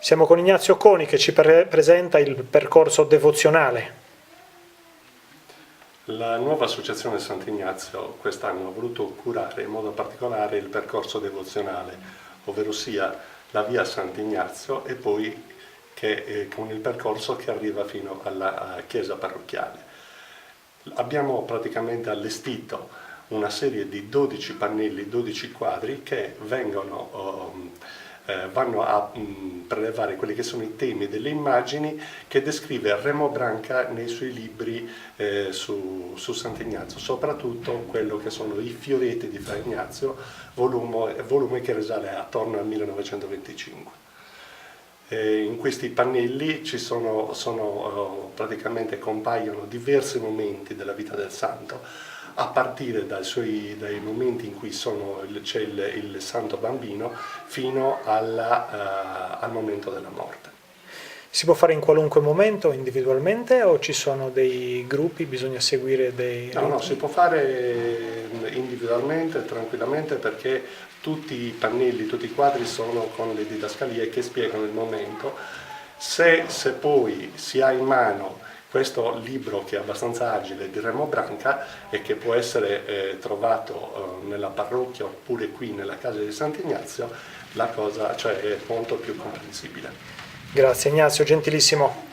Siamo con Ignazio Coni che ci presenta il percorso devozionale. La nuova associazione Sant'Ignazio quest'anno ha voluto curare in modo particolare il percorso devozionale, ovvero sia la via Sant'Ignazio e poi con il percorso che arriva fino alla chiesa parrocchiale. Abbiamo praticamente allestito una serie di 12 pannelli, 12 quadri che vanno a prelevare quelli che sono i temi delle immagini che descrive Remo Branca nei suoi libri su Sant'Ignazio, soprattutto quello che sono i Fioreti di Fra Ignazio, volume che risale attorno al 1925. In questi pannelli praticamente compaiono diversi momenti della vita del santo, a partire dai momenti in cui c'è il santo bambino fino al momento della morte. Si può fare in qualunque momento, individualmente, o ci sono dei gruppi, bisogna seguire dei... No, si può fare individualmente, tranquillamente, perché tutti i pannelli, tutti i quadri sono con le didascalie che spiegano il momento. Se poi si ha in mano questo libro che è abbastanza agile di Remo Branca e che può essere trovato nella parrocchia oppure qui nella casa di Sant'Ignazio, la cosa è molto più comprensibile. Grazie Ignazio, gentilissimo.